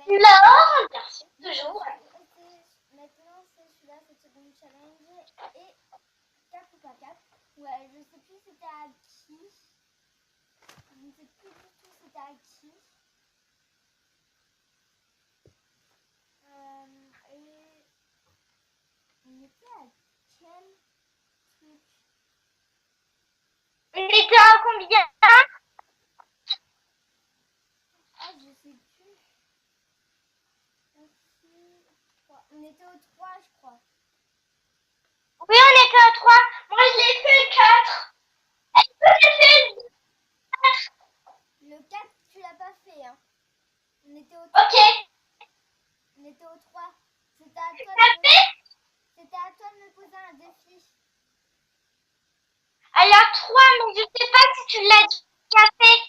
challenge. Laure, merci toujours. Maintenant, c'est celui-là, c'est le second challenge. Et cap ou pas cap. Ouais, je sais plus c'était à qui. Je ne sais plus du tout c'était à qui. Et on était à quel truc? On était à combien? Ah, je sais plus. On était au 3, je crois. Oui, on était à 3. Moi, je l'ai fait 4. Est-ce que j'ai fait 4? Le 4, tu l'as pas fait, hein. On était au 3. Ok. On était au 3. C'était à toi T'as fait? de me poser un défi. Alors 3, mais je sais pas si tu l'as déjà fait.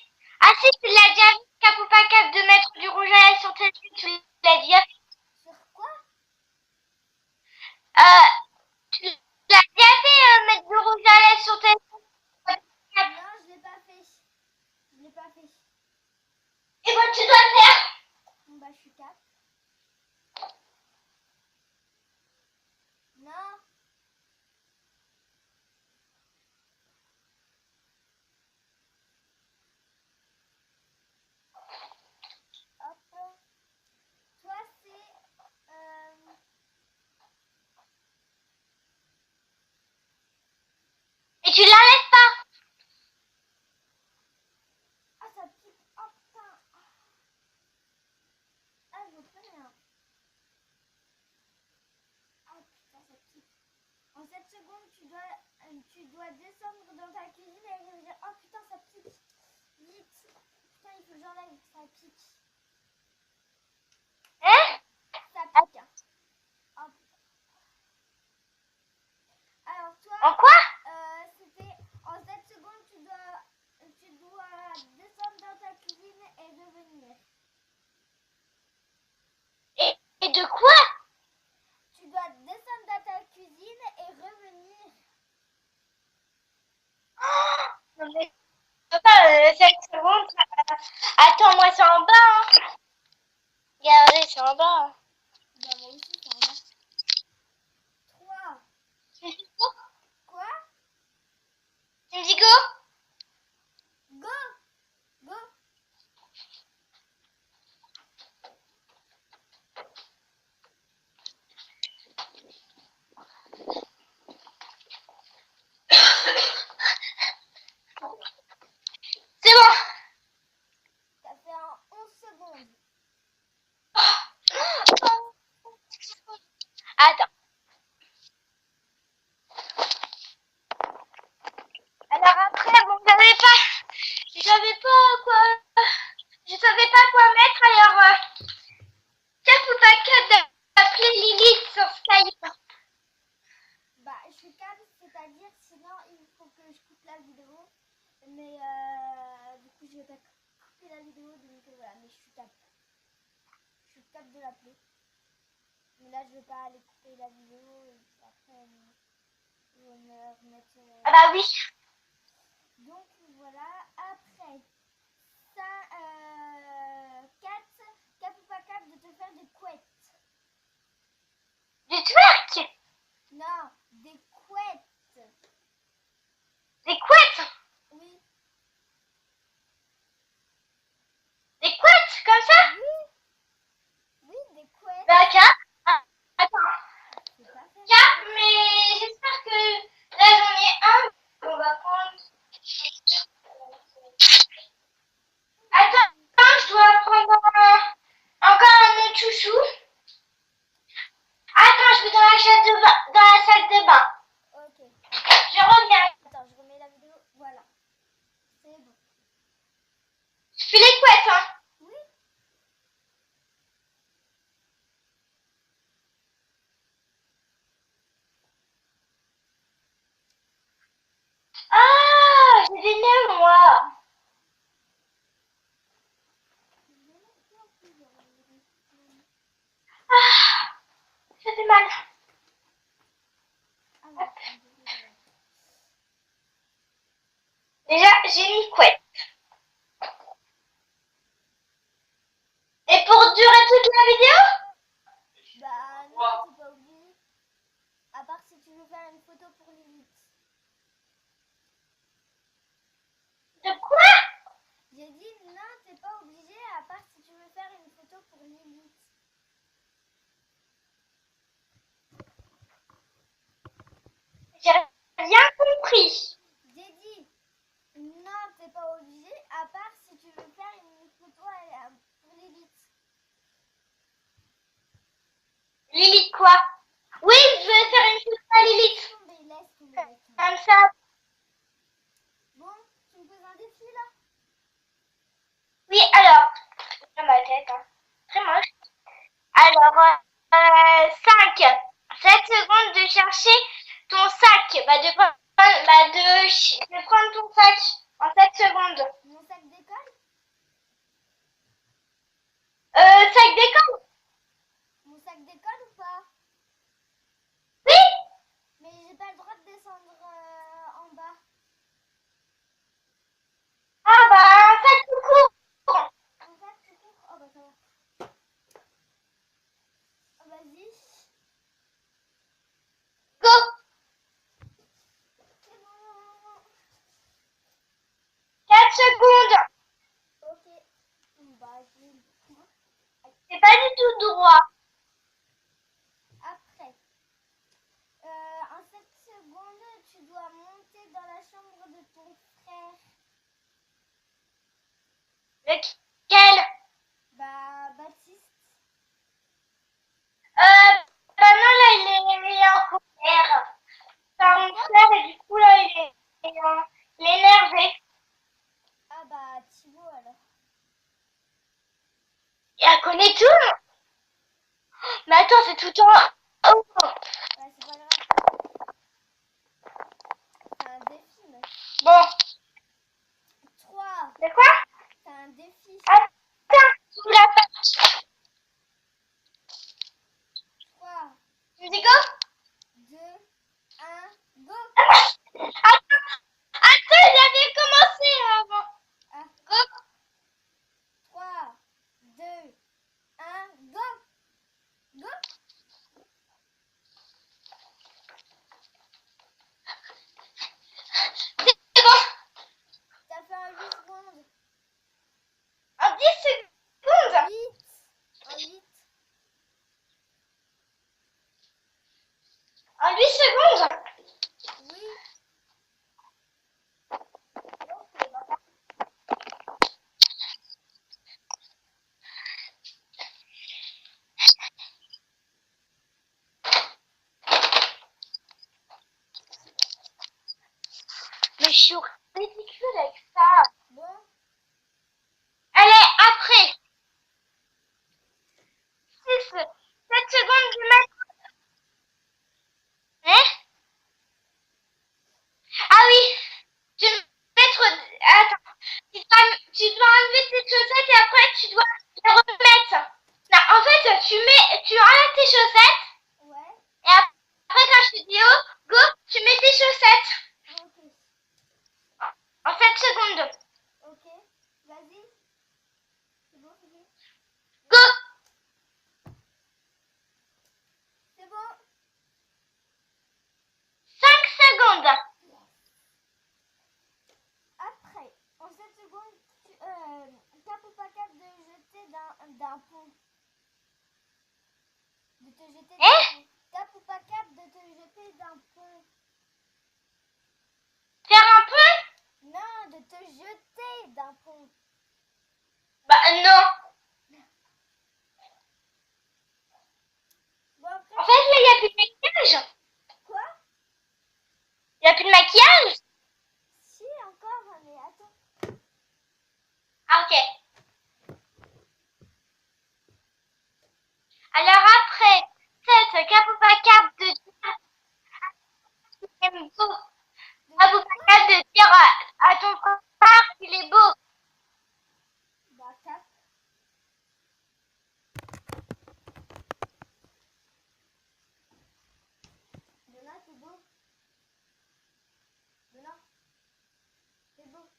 Ah si, tu l'as déjà fait, cap ou pas cap, de mettre du rouge à lèvres sur tes yeux, tu l'as déjà fait. Sur quoi? Tu l'as déjà fait, mettre du rouge à lèvres sur tes yeux. Non, je l'ai pas fait. Je l'ai pas fait. Et ben tu dois le faire. Bon, bah, je suis 4. Non. Hop. Toi, c'est... Et tu l'enlèves pas. Ah, ça pique. Oh, putain. Ah, je veux plus rien. Ah, putain, ça pique. En 7 secondes, tu dois descendre dans ta cuisine et revenir. Oh, putain, ça pique. Vite. Putain, il faut que j'enlève. Ça pique. Hein? Ça pique. Hein. Oh, putain. Alors, toi, En quoi? c'était en 7 secondes, tu dois descendre dans ta cuisine et revenir. Et de quoi? Tu dois descendre dans ta cuisine et revenir. Oh, non mais pas 7 secondes. Attends, moi c'est en bas. Hein. Regardez, c'est en bas. Hein. Bah, moi aussi, c'est en bas. 3. Tu me dis go? Quoi? Tu me dis go? Go! Go! C'est bon. T'as fait en 11 secondes. Attends. Alors après, bon, j'avais pas quoi, je savais pas quoi mettre. Alors, cap ou pas cap d'appeler Lilith sur Skype. Bah, je suis calme, c'est-à-dire, sinon, il faut que je coupe la vidéo. Mais, du coup, je vais pas couper la vidéo, donc voilà, mais je suis cap. Je suis cap de l'appeler. Mais là, je vais pas aller couper la vidéo. Et puis après, je vais me remettre. Ah bah oui. Donc voilà, après ça, 4, cap ou pas cap de te faire des couettes. Du twerk. Non, des couettes. Des couettes. Oui. Des couettes, comme ça. Oui. Oui, des couettes. Bah cap. Ah, attends. C'est pas fait. Cap, mais j'espère que là j'en ai un. On va prendre. Attends, je dois prendre encore un autre chouchou. Attends, je vais dans la salle de bain. Ok. Je reviens. Attends, je remets la vidéo. Voilà. C'est bon. Je fais les couettes, hein. Oui. Ah, j'ai des nœuds, moi. Ah, ça fait mal. Ah oui, Déjà, j'ai mis couette. Et pour durer toute la vidéo? Bah non, t'es pas obligé. À part si tu veux faire une photo pour Lilith. De quoi? J'ai dit non, t'es pas obligé, à part si tu veux faire une photo pour Lilith. J'ai rien compris. J'ai dit non, t'es pas obligé, à part si tu veux faire une photo pour Lilith. Lilith quoi? Oui, je vais faire une photo à Lilith. Laisse tomber, laisse tomber. Comme ça. Bon, tu me poses un défi là? Oui, alors. Dans ma tête, hein. Très moche. Alors, 5. 7 secondes de chercher ton sac. De prendre ton sac en 7 secondes. Mon sac d'école? Sac d'école? Mon sac d'école ou pas? Oui. Mais j'ai pas le droit de descendre en bas. Ah bah, un sac tout court. Un sac tout court? Oh bah ça va. Oh, vas-y. Go. C'est bon. 4 secondes. Ok. Bah je vais le prendre. C'est pas du tout droit. Après. En 7 secondes, tu dois monter dans la chambre de ton frère. Lequel? Bah, Baptiste. Bah non, là, il est en colère. C'est mon frère et du coup, là, il est énervé. Ah bah, Thibaut alors. Et elle connaît tout. Mais attends, c'est tout en haut. Ouais, c'est pas grave. C'est un défi, mec. Bon, 3. de quoi? C'est un défi. Attends, sous la page. 3, Tu me dis go? 2, 1, go. Attends, j'avais commencé avant. Ah, Go. 3, 2, 1, go. Go. C'est bon. T'as fait en 8 secondes. En 10 secondes. 8. En 8. En 8 secondes. Oui. Mais je suis ridicule avec ça. Bon. Allez, après. 6, 7 secondes du matin. Hein? Ah oui. Tu dois mettre... Attends. Tu dois enlever tes chaussettes et après tu dois les remettre. Non, en fait, tu enlèves tes chaussettes Ouais. et après quand je te dis go, tu mets tes chaussettes. Ok. En 7 secondes. Ok. Vas-y. C'est bon, c'est bon. Go. C'est bon. 5 secondes. Après, en 7 secondes, cap ou pas cap de jeter d'un pont. De te jeter d'un pont. Cap ou pas cap de te jeter d'un pont. Faire un peu? Non, de te jeter d'un pont. Bah non. Bon, après, En fait, là, il n'y a plus de maquillage. quoi? Il n'y a plus de maquillage. Si, encore, mais attends. Ah, ok. Alors après, 7 cap ou pas cap de dire qu'il est beau. Cap ou pas cap de dire à ton frère qu'il est beau. Bah, cap. Donna, t'es beau. Donna, t'es beau.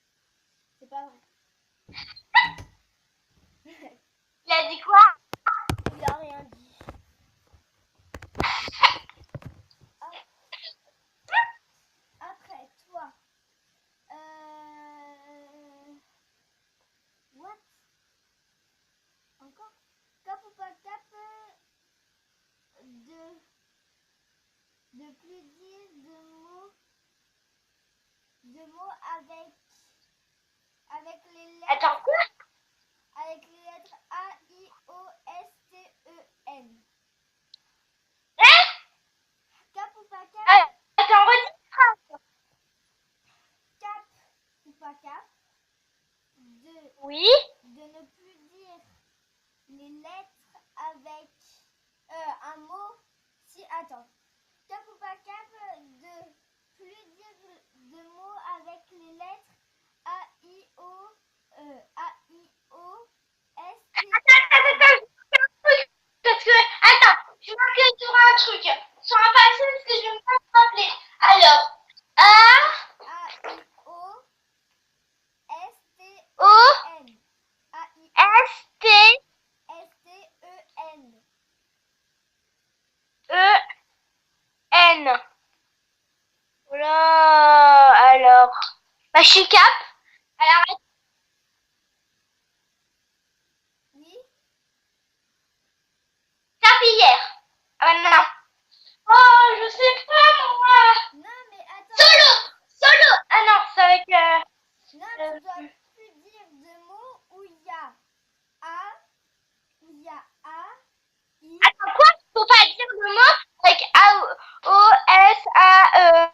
C'est pas vrai. Il a dit quoi? Il de mots avec les lettres. Attends, quoi? Avec les lettres A, I, O, S, T, E, N. Hein? Cap ou pas cap? Attends, redis. Cap ou pas cap? De Oui. ne plus dire les lettres avec un mot. Si, attends. Cap ou pas cap? De plus dire de mots avec les lettres A, I, O, S, T, Attends, parce que, attends, je marque sur un truc, sur un papier, parce que je ne vais pas me rappeler. Alors, A, I, O, S, T, O, N. A, I, S, T, S, T, E, N. E, N. Oula, alors, bah, je suis cap. Alors, Oui? cap hier. Ah, bah, non. Oh, je sais pas, moi. Non, mais attends. Solo. Ah non, c'est avec, Non, tu dois plus dire de mots où il y a A, I. attends, quoi? Faut pas dire le mot avec A, O, S, A,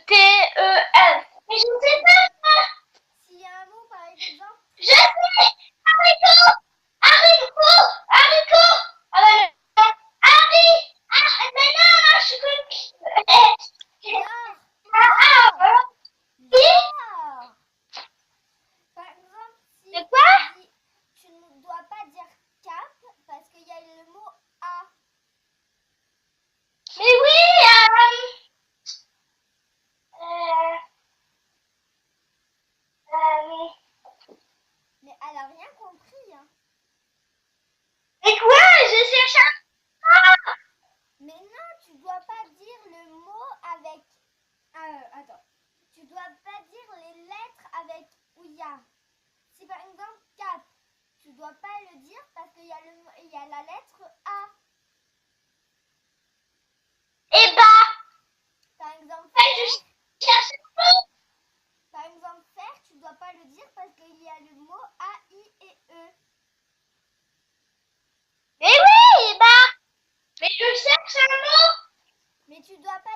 T, E, S. Mais je ne sais pas, moi. S'il y a un mot, par exemple, Je sais. Haricot. Haricot. Ah bah non. Harry. Ah, mais non, je suis connue. nord, Ah, oui. nord. Par exemple, si De quoi? tu ne dois pas dire cap parce qu'il y a le mot A. Mais oui, Mais elle a rien compris, hein. mais quoi? Je cherche un... Mais non, tu dois pas dire le mot avec. Attends. Tu dois pas dire les lettres avec où il y a. Si par exemple cap, tu dois pas le dire parce qu'il y a la lettre A. Eh bah, Par exemple je cherche un mot. Par exemple, faire, tu dois pas le dire parce qu'il y a le mot A, I et E. Mais oui, eh bah, mais je cherche un mot. Mais tu dois pas